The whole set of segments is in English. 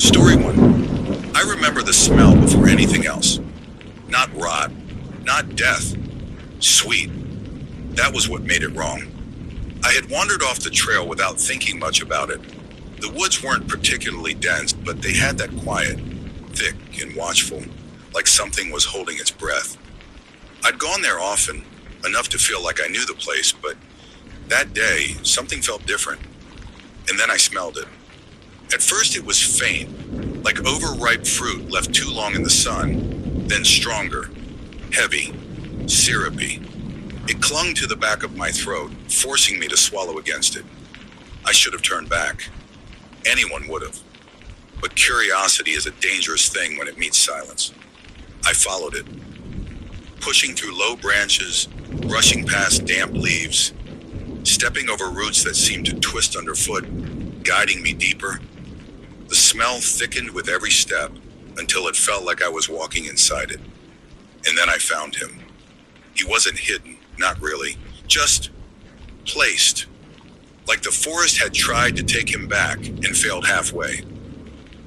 Story 1. I remember the smell before anything else. Not rot, not death. Sweet. That was what made it wrong. I had wandered off the trail without thinking much about it. The woods weren't particularly dense, but they had that quiet, thick and watchful, like something was holding its breath. I'd gone there often, enough to feel like I knew the place, but that day, something felt different. And then I smelled it. At first it was faint, like overripe fruit left too long in the sun, then stronger, heavy, syrupy. It clung to the back of my throat, forcing me to swallow against it. I should have turned back. Anyone would have. But curiosity is a dangerous thing when it meets silence. I followed it, pushing through low branches, brushing past damp leaves, stepping over roots that seemed to twist underfoot, guiding me deeper. The smell thickened with every step until it felt like I was walking inside it. And then I found him. He wasn't hidden, not really, just placed. Like the forest had tried to take him back and failed halfway.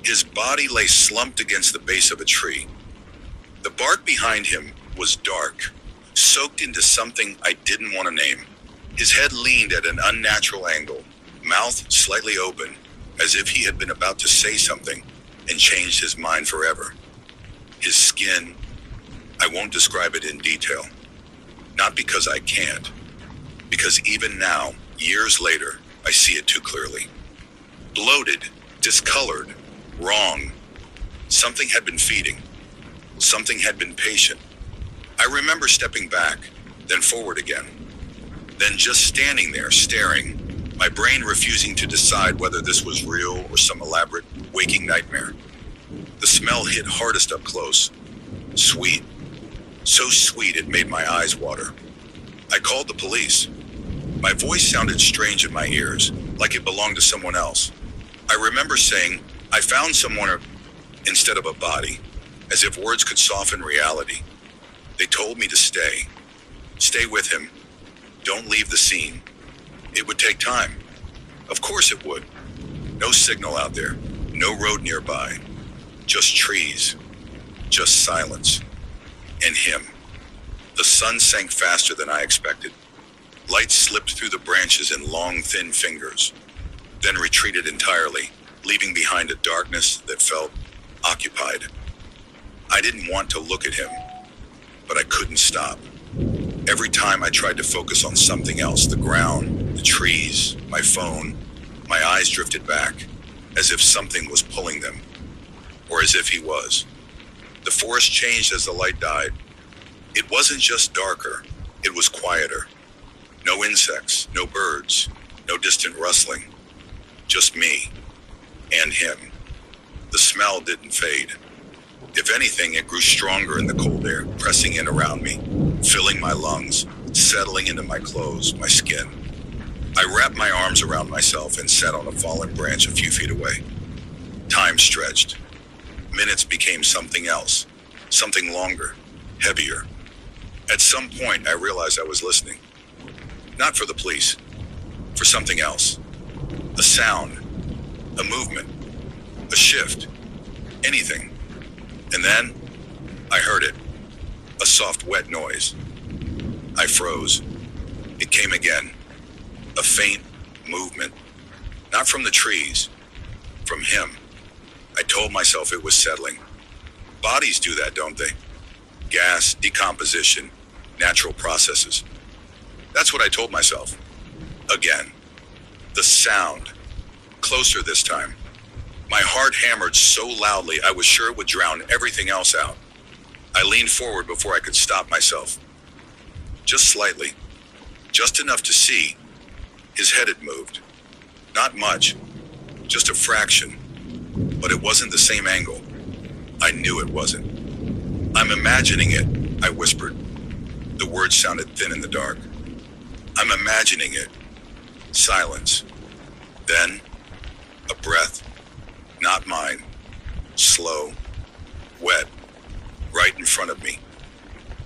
His body lay slumped against the base of a tree. The bark behind him was dark, soaked into something I didn't want to name. His head leaned at an unnatural angle, mouth slightly open, as if he had been about to say something and changed his mind forever. His skin, I won't describe it in detail. Not because I can't, because even now, years later, I see it too clearly. Bloated, discolored, wrong. Something had been feeding. Something had been patient. I remember stepping back, then forward again. Then just standing there, staring, my brain refusing to decide whether this was real or some elaborate waking nightmare. The smell hit hardest up close. Sweet. So sweet it made my eyes water. I called the police. My voice sounded strange in my ears, like it belonged to someone else. I remember saying, I found someone instead of a body, as if words could soften reality. They told me to stay. Stay with him. Don't leave the scene. It would take time. Of course it would. No signal out there. No road nearby. Just trees. Just silence. And him. The sun sank faster than I expected. Light slipped through the branches in long, thin fingers, then retreated entirely, leaving behind a darkness that felt occupied. I didn't want to look at him, but I couldn't stop. Every time I tried to focus on something else, the ground, the trees, my phone, my eyes drifted back, as if something was pulling them, or as if he was. The forest changed as the light died. It wasn't just darker, it was quieter. No insects, no birds, no distant rustling. Just me and him. The smell didn't fade. If anything, it grew stronger in the cold air, pressing in around me, filling my lungs, settling into my clothes, my skin. I wrapped my arms around myself and sat on a fallen branch a few feet away. Time stretched. Minutes became something else, something longer, heavier. At some point, I realized I was listening. Not for the police, for something else. A sound, a movement, a shift, anything. And then, I heard it. A soft, wet noise. I froze. It came again. A faint movement. Not from the trees, from him. I told myself it was settling. Bodies do that, don't they? Gas, decomposition, natural processes. That's what I told myself. Again. The sound. Closer this time. My heart hammered so loudly I was sure it would drown everything else out. I leaned forward before I could stop myself. Just slightly. Just enough to see. His head had moved. Not much. Just a fraction. But it wasn't the same angle. I knew it wasn't. I'm imagining it, I whispered. The words sounded thin in the dark. I'm imagining it. Silence. Then, a breath. Not mine. Slow. Wet. Right in front of me.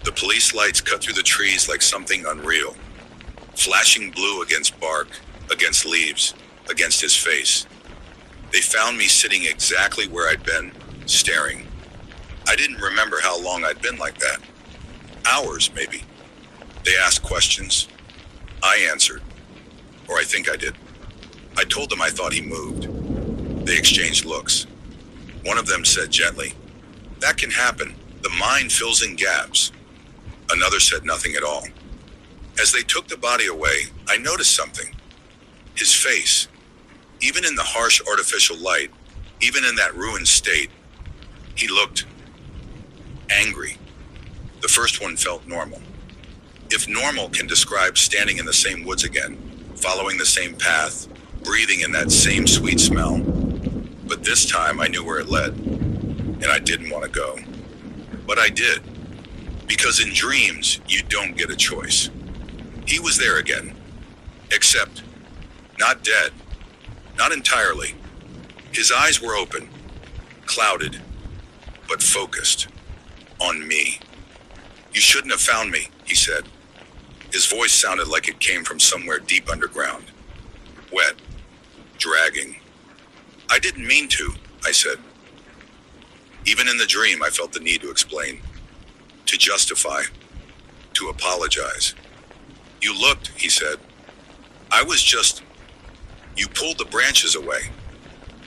The police lights cut through the trees like something unreal. Flashing blue against bark, against leaves, against his face. They found me sitting exactly where I'd been, staring. I didn't remember how long I'd been like that. Hours, maybe. They asked questions. I answered. Or I think I did. I told them I thought he moved. They exchanged looks. One of them said gently, "That can happen. The mind fills in gaps." Another said nothing at all. As they took the body away, I noticed something. His face, even in the harsh artificial light, even in that ruined state, he looked angry. The first one felt normal. If normal can describe standing in the same woods again, following the same path, breathing in that same sweet smell. But this time I knew where it led, and I didn't want to go. But I did, because in dreams, you don't get a choice. He was there again, except not dead, not entirely. His eyes were open, clouded, but focused on me. "You shouldn't have found me," he said. His voice sounded like it came from somewhere deep underground. Wet, dragging. "I didn't mean to," I said. Even in the dream, I felt the need to explain, to justify, to apologize. "You looked," he said. "I was just... You pulled the branches away."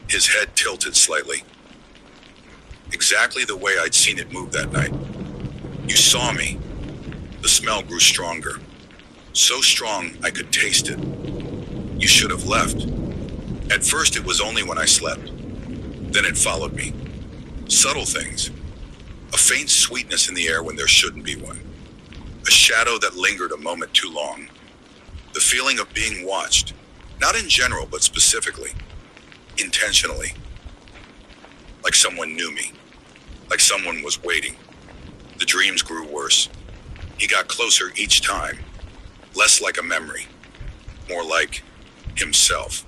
His head tilted slightly. Exactly the way I'd seen it move that night. "You saw me." The smell grew stronger. So strong I could taste it. "You should have left." At first it was only when I slept. Then it followed me. Subtle things. A faint sweetness in the air when there shouldn't be one. A shadow that lingered a moment too long. The feeling of being watched. Not in general, but specifically. Intentionally. Like someone knew me. Like someone was waiting. The dreams grew worse. He got closer each time. Less like a memory. More like himself.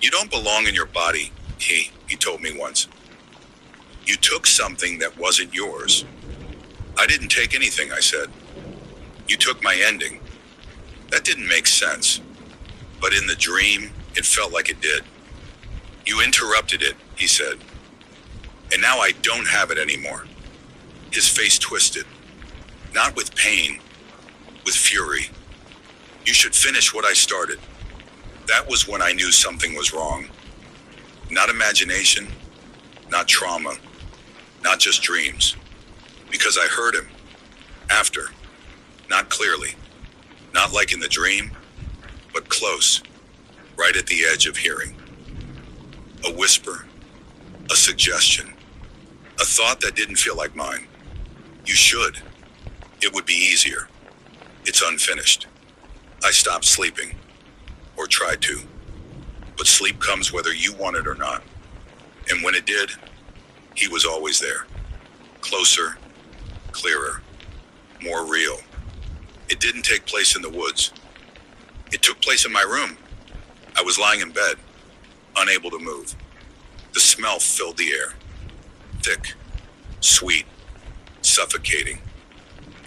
"You don't belong in your body," he told me once. "You took something that wasn't yours." "I didn't take anything," I said. "You took my ending." That didn't make sense. But in the dream, it felt like it did. "You interrupted it," he said. "And now I don't have it anymore." His face twisted. Not with pain, with fury. "You should finish what I started." That was when I knew something was wrong. Not imagination, not trauma, not just dreams. Because I heard him. After. Not clearly. Not like in the dream, but close. Right at the edge of hearing. A whisper. A suggestion. A thought that didn't feel like mine. "You should. It would be easier. It's unfinished." I stopped sleeping. Or tried to. But sleep comes whether you want it or not. And when it did, he was always there. Closer, clearer, more real. It didn't take place in the woods. It took place in my room. I was lying in bed, unable to move. The smell filled the air. Thick, sweet, suffocating.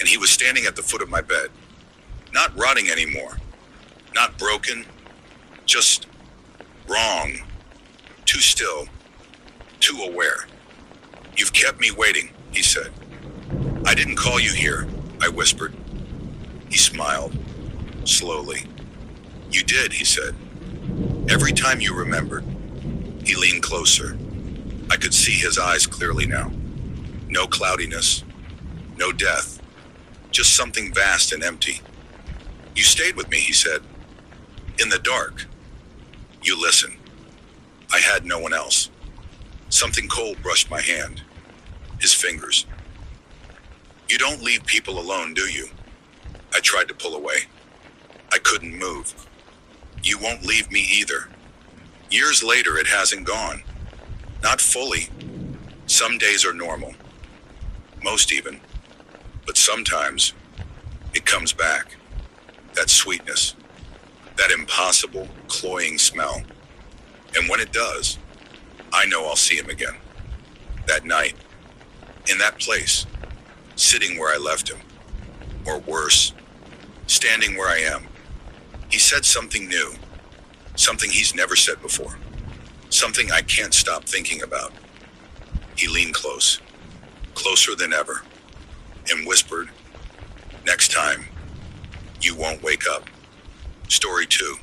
And he was standing at the foot of my bed. Not rotting anymore. Not broken. Just wrong. Too still. Too aware. "You've kept me waiting," he said. "I didn't call you here," I whispered. He smiled. Slowly. "You did," he said. "Every time you remembered." He leaned closer. I could see his eyes clearly now. No cloudiness. No death. Just something vast and empty. "You stayed with me," he said. "In the dark. You listened." I had no one else. Something cold brushed my hand. His fingers. "You don't leave people alone, do you?" I tried to pull away. I couldn't move. "You won't leave me either." Years later, it hasn't gone. Not fully. Some days are normal. Most even. But sometimes, it comes back. That sweetness. That impossible, cloying smell. And when it does, I know I'll see him again. That night. In that place. Sitting where I left him. Or worse. Standing where I am. He said something new. Something he's never said before. something I can't stop thinking about. He leaned close, closer than ever, and whispered, "Next time, you won't wake up." Story 2.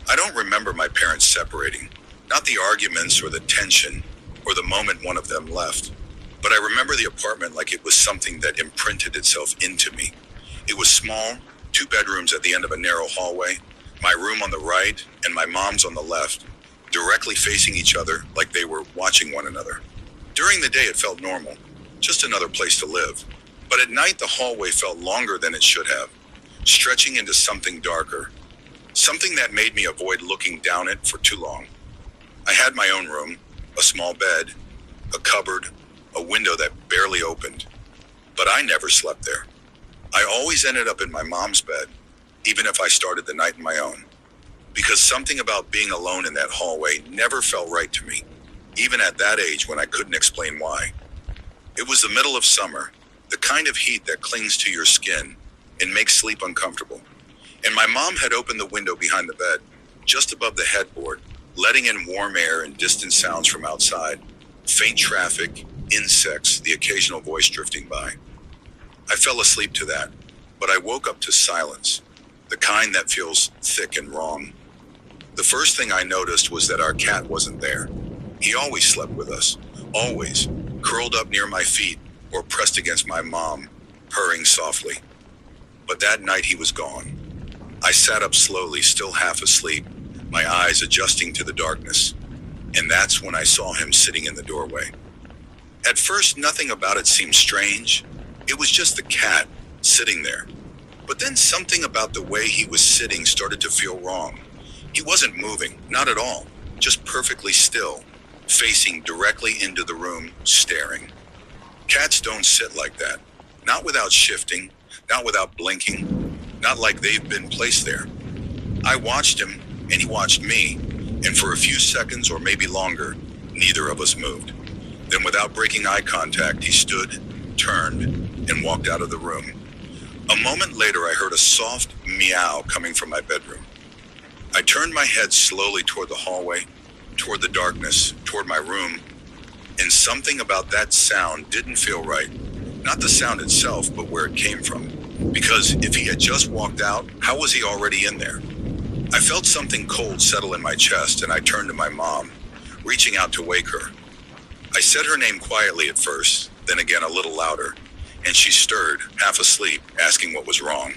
I don't remember my parents separating, not the arguments or the tension or the moment one of them left, but I remember the apartment like it was something that imprinted itself into me. It was small, 2 bedrooms at the end of a narrow hallway, my room on the right and my mom's on the left, directly facing each other like they were watching one another. During the day it felt normal, just another place to live. But at night the hallway felt longer than it should have, stretching into something darker, something that made me avoid looking down it for too long. I had my own room, a small bed, a cupboard, a window that barely opened. But I never slept there. I always ended up in my mom's bed, even if I started the night in my own. Because something about being alone in that hallway never felt right to me, even at that age when I couldn't explain why. It was the middle of summer, the kind of heat that clings to your skin and makes sleep uncomfortable. And my mom had opened the window behind the bed, just above the headboard, letting in warm air and distant sounds from outside, faint traffic, insects, the occasional voice drifting by. I fell asleep to that, but I woke up to silence, the kind that feels thick and wrong. The first thing I noticed was that our cat wasn't there. He always slept with us, always, curled up near my feet or pressed against my mom, purring softly. But that night he was gone. I sat up slowly, still half asleep, my eyes adjusting to the darkness. And that's when I saw him sitting in the doorway. At first, nothing about it seemed strange. It was just the cat sitting there. But then something about the way he was sitting started to feel wrong. He wasn't moving, not at all, just perfectly still, facing directly into the room, staring. Cats don't sit like that. Not without shifting, not without blinking, not like they've been placed there. I watched him, and he watched me, and for a few seconds or maybe longer, neither of us moved. Then without breaking eye contact, he stood, turned, and walked out of the room. A moment later, I heard a soft meow coming from my bedroom. I turned my head slowly toward the hallway, toward the darkness, toward my room, and something about that sound didn't feel right. Not the sound itself, but where it came from. Because if he had just walked out, how was he already in there? I felt something cold settle in my chest, and I turned to my mom, reaching out to wake her. I said her name quietly at first, then again a little louder, and she stirred, half asleep, asking what was wrong.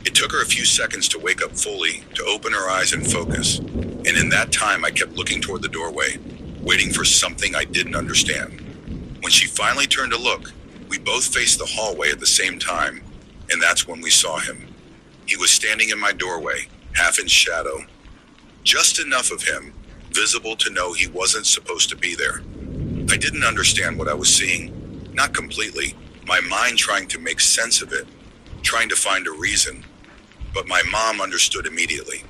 It took her a few seconds to wake up fully, to open her eyes and focus, and in that time I kept looking toward the doorway, waiting for something I didn't understand. When she finally turned to look, we both faced the hallway at the same time, and that's when we saw him. He was standing in my doorway, half in shadow. Just enough of him, visible to know he wasn't supposed to be there. I didn't understand what I was seeing, not completely, my mind trying to make sense of it, trying to find a reason. But my mom understood immediately.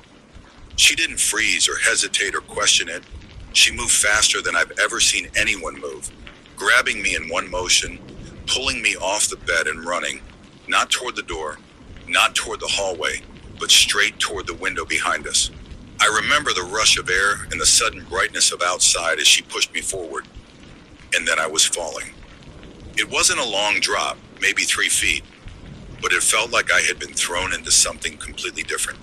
She didn't freeze or hesitate or question it. She moved faster than I've ever seen anyone move, grabbing me in one motion, pulling me off the bed and running, not toward the door, not toward the hallway, but straight toward the window behind us. I remember the rush of air and the sudden brightness of outside as she pushed me forward. And then I was falling. It wasn't a long drop, maybe 3 feet, but it felt like I had been thrown into something completely different.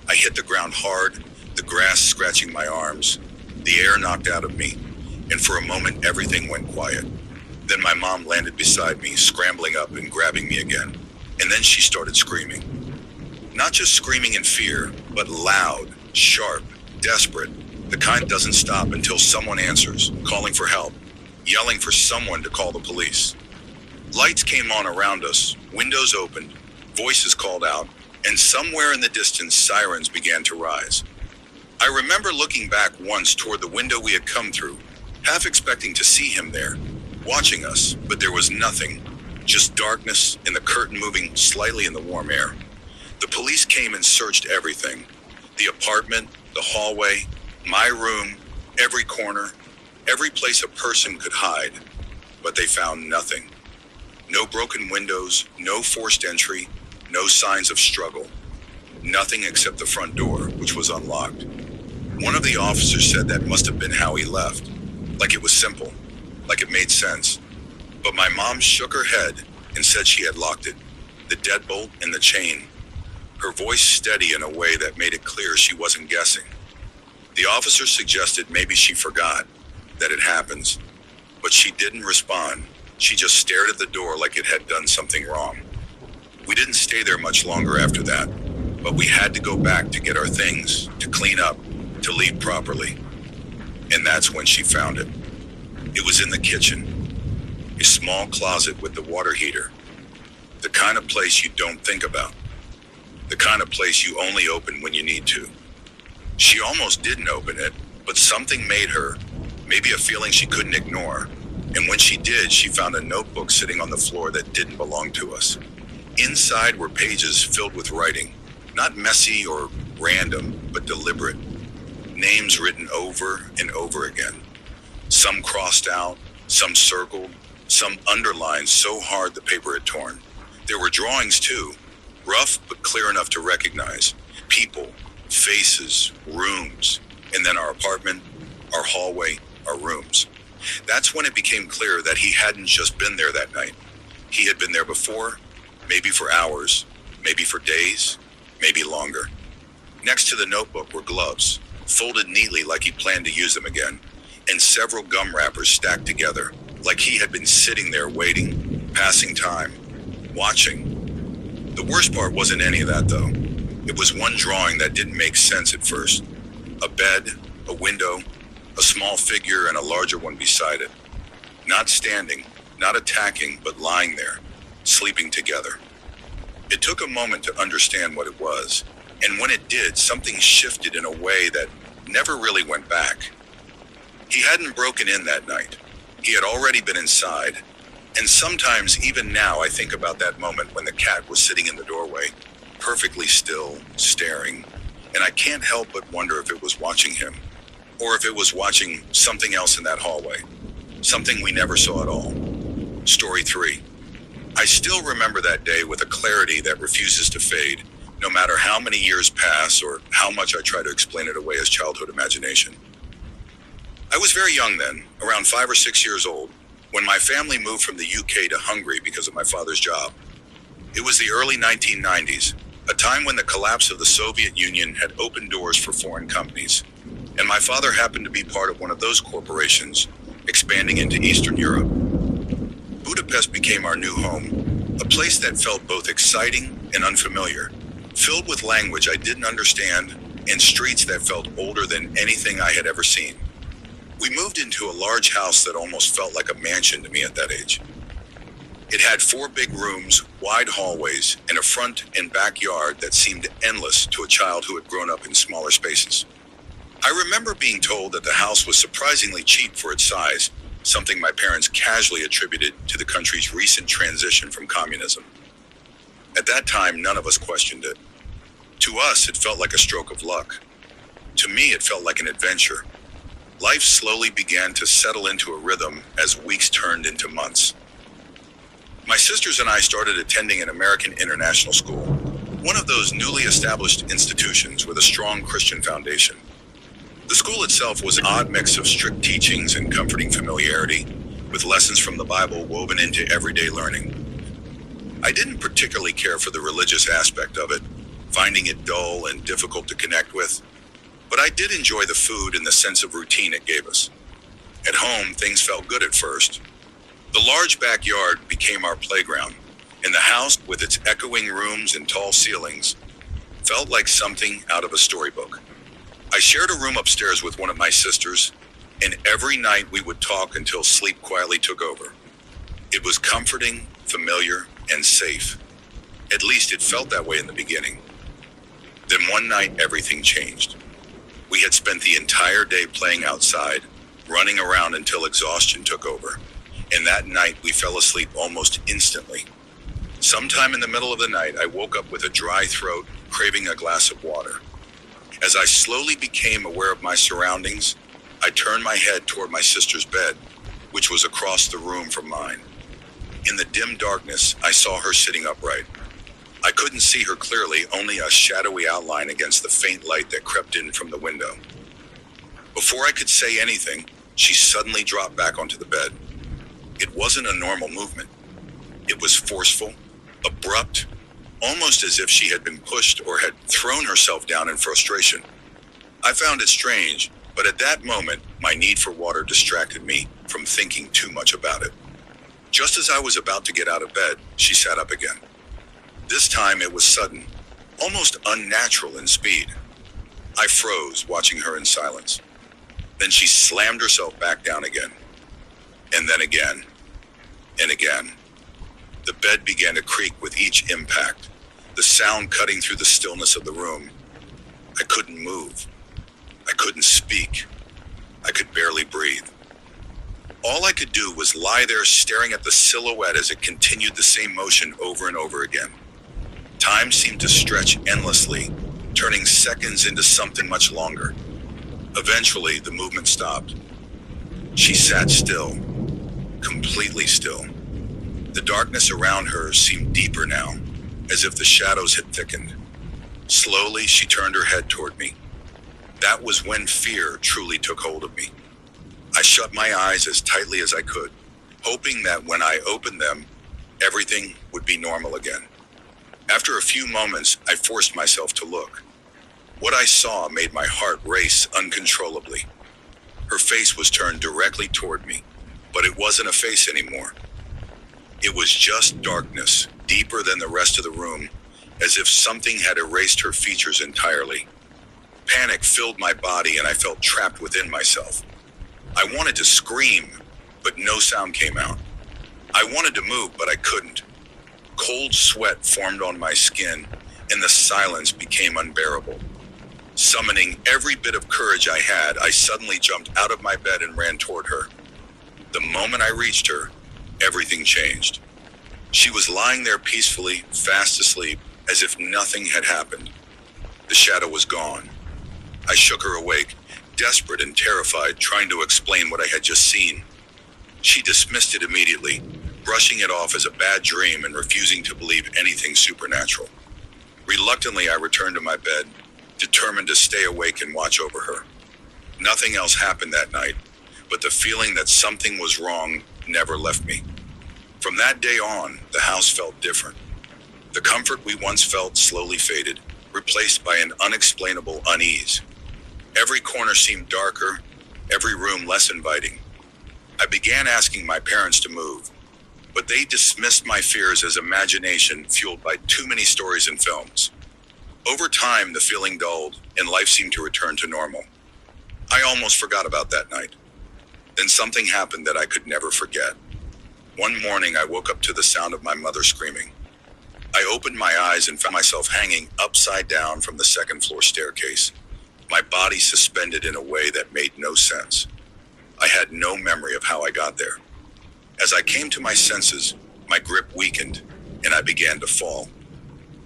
I hit the ground hard, the grass scratching my arms, the air knocked out of me, and for a moment everything went quiet. Then my mom landed beside me, scrambling up and grabbing me again. And then she started screaming. Not just screaming in fear, but loud, sharp, desperate. The kind doesn't stop until someone answers, calling for help, yelling for someone to call the police. Lights came on around us, windows opened, voices called out, and somewhere in the distance, sirens began to rise. I remember looking back once toward the window we had come through, half expecting to see him there, watching us, but there was nothing, just darkness and the curtain moving slightly in the warm air. The police came and searched everything, the apartment, the hallway, my room, every corner, every place a person could hide, but they found nothing. No broken windows, no forced entry, no signs of struggle. Nothing except the front door, which was unlocked. One of the officers said that must have been how he left. Like it was simple, like it made sense. But my mom shook her head and said she had locked it, the deadbolt and the chain. Her voice steady in a way that made it clear she wasn't guessing. The officer suggested maybe she forgot that it happens, but she didn't respond. She just stared at the door like it had done something wrong. We didn't stay there much longer after that, but we had to go back to get our things, to clean up, to leave properly. And that's when she found it. It was in the kitchen, a small closet with the water heater, the kind of place you don't think about, the kind of place you only open when you need to. She almost didn't open it, but something made her, maybe a feeling she couldn't ignore. And when she did, she found a notebook sitting on the floor that didn't belong to us. Inside were pages filled with writing, not messy or random, but deliberate. Names written over and over again. Some crossed out, some circled, some underlined so hard the paper had torn. There were drawings too, rough but clear enough to recognize. People, faces, rooms, and then our apartment, our hallway, our rooms. That's when it became clear that he hadn't just been there that night. He had been there before, maybe for hours, maybe for days, maybe longer. Next to the notebook were gloves, folded neatly like he planned to use them again, and several gum wrappers stacked together, like he had been sitting there waiting, passing time, watching. The worst part wasn't any of that though. It was one drawing that didn't make sense at first. A bed, a window, a small figure and a larger one beside it. Not standing, not attacking, but lying there, sleeping together. It took a moment to understand what it was, and when it did, something shifted in a way that never really went back. He hadn't broken in that night. He had already been inside, and sometimes even now I think about that moment when the cat was sitting in the doorway, perfectly still, staring, and I can't help but wonder if it was watching him, or if it was watching something else in that hallway, something we never saw at all. Story 3. I still remember that day with a clarity that refuses to fade, no matter how many years pass or how much I try to explain it away as childhood imagination. I was very young then, around 5 or 6 years old, when my family moved from the UK to Hungary because of my father's job. It was the early 1990s, a time when the collapse of the Soviet Union had opened doors for foreign companies, and my father happened to be part of one of those corporations, expanding into Eastern Europe. Budapest became our new home, a place that felt both exciting and unfamiliar, filled with language I didn't understand and streets that felt older than anything I had ever seen. We moved into a large house that almost felt like a mansion to me at that age. It had 4 big rooms, wide hallways, and a front and backyard that seemed endless to a child who had grown up in smaller spaces. I remember being told that the house was surprisingly cheap for its size, something my parents casually attributed to the country's recent transition from communism. At that time, none of us questioned it. To us, it felt like a stroke of luck. To me, it felt like an adventure. Life slowly began to settle into a rhythm as weeks turned into months. My sisters and I started attending an American international school, one of those newly established institutions with a strong Christian foundation. The school itself was an odd mix of strict teachings and comforting familiarity, with lessons from the Bible woven into everyday learning. I didn't particularly care for the religious aspect of it, finding it dull and difficult to connect with, but I did enjoy the food and the sense of routine it gave us. At home, things felt good at first. The large backyard became our playground, and the house, with its echoing rooms and tall ceilings, felt like something out of a storybook. I shared a room upstairs with one of my sisters, and every night we would talk until sleep quietly took over. It was comforting, familiar, and safe. At least it felt that way in the beginning. Then one night, everything changed. We had spent the entire day playing outside, running around until exhaustion took over, and that night we fell asleep almost instantly. Sometime in the middle of the night, I woke up with a dry throat, craving a glass of water. As I slowly became aware of my surroundings, I turned my head toward my sister's bed, which was across the room from mine. In the dim darkness, I saw her sitting upright. I couldn't see her clearly, only a shadowy outline against the faint light that crept in from the window. Before I could say anything, she suddenly dropped back onto the bed. It wasn't a normal movement. It was forceful, abrupt, almost as if she had been pushed or had thrown herself down in frustration. I found it strange, but at that moment, my need for water distracted me from thinking too much about it. Just as I was about to get out of bed, she sat up again. This time it was sudden, almost unnatural in speed. I froze, watching her in silence. Then she slammed herself back down again. And then again. And again. The bed began to creak with each impact, the sound cutting through the stillness of the room. I couldn't move. I couldn't speak. I could barely breathe. All I could do was lie there staring at the silhouette as it continued the same motion over and over again. Time seemed to stretch endlessly, turning seconds into something much longer. Eventually, the movement stopped. She sat still, completely still. The darkness around her seemed deeper now, as if the shadows had thickened. Slowly, she turned her head toward me. That was when fear truly took hold of me. I shut my eyes as tightly as I could, hoping that when I opened them, everything would be normal again. After a few moments, I forced myself to look. What I saw made my heart race uncontrollably. Her face was turned directly toward me, but it wasn't a face anymore. It was just darkness, deeper than the rest of the room, as if something had erased her features entirely. Panic filled my body and I felt trapped within myself. I wanted to scream, but no sound came out. I wanted to move, but I couldn't. Cold sweat formed on my skin, and the silence became unbearable. Summoning every bit of courage I had, I suddenly jumped out of my bed and ran toward her. The moment I reached her, everything changed. She was lying there peacefully, fast asleep, as if nothing had happened. The shadow was gone. I shook her awake, desperate and terrified, trying to explain what I had just seen. She dismissed it immediately, brushing it off as a bad dream and refusing to believe anything supernatural. Reluctantly, I returned to my bed, determined to stay awake and watch over her. Nothing else happened that night, but the feeling that something was wrong never left me. From that day on, the house felt different. The comfort we once felt slowly faded, replaced by an unexplainable unease. Every corner seemed darker, every room less inviting. I began asking my parents to move, but they dismissed my fears as imagination fueled by too many stories and films. Over time, the feeling dulled, and life seemed to return to normal. I almost forgot about that night. Then something happened that I could never forget. One morning, I woke up to the sound of my mother screaming. I opened my eyes and found myself hanging upside down from the second-floor staircase, my body suspended in a way that made no sense. I had no memory of how I got there. As I came to my senses, my grip weakened, and I began to fall.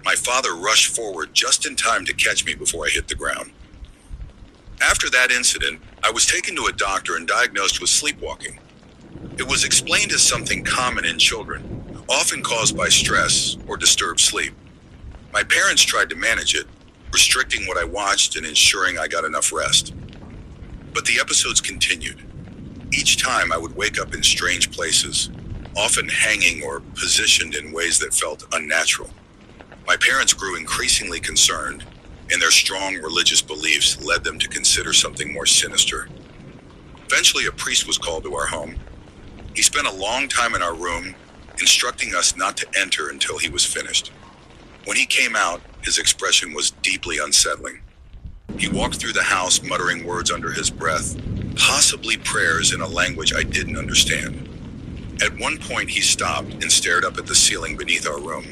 My father rushed forward just in time to catch me before I hit the ground. After that incident, I was taken to a doctor and diagnosed with sleepwalking. It was explained as something common in children, often caused by stress or disturbed sleep. My parents tried to manage it, restricting what I watched and ensuring I got enough rest. But the episodes continued. Each time I would wake up in strange places, often hanging or positioned in ways that felt unnatural. My parents grew increasingly concerned, and their strong religious beliefs led them to consider something more sinister. Eventually, a priest was called to our home. He spent a long time in our room, instructing us not to enter until he was finished. When he came out, his expression was deeply unsettling. He walked through the house muttering words under his breath, possibly prayers in a language I didn't understand. At one point, he stopped and stared up at the ceiling beneath our room.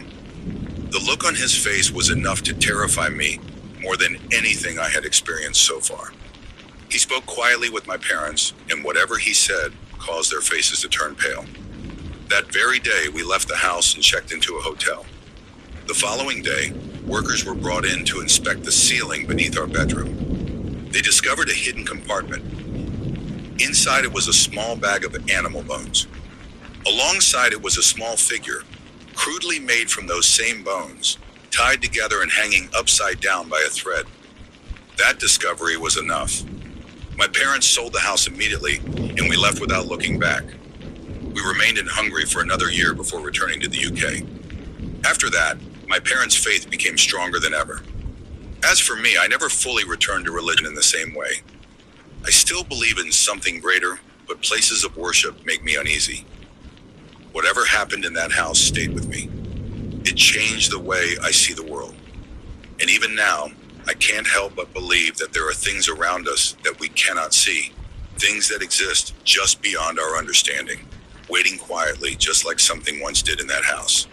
The look on his face was enough to terrify me more than anything I had experienced so far. He spoke quietly with my parents, and whatever he said caused their faces to turn pale. That very day, we left the house and checked into a hotel. The following day, workers were brought in to inspect the ceiling beneath our bedroom. They discovered a hidden compartment. Inside it was a small bag of animal bones. Alongside it was a small figure, crudely made from those same bones, tied together and hanging upside down by a thread. That discovery was enough. My parents sold the house immediately, and we left without looking back. We remained in Hungary for another year before returning to the UK. After that, my parents' faith became stronger than ever. As for me, I never fully returned to religion in the same way. I still believe in something greater, but places of worship make me uneasy. Whatever happened in that house stayed with me. It changed the way I see the world. And even now, I can't help but believe that there are things around us that we cannot see, things that exist just beyond our understanding, waiting quietly just like something once did in that house.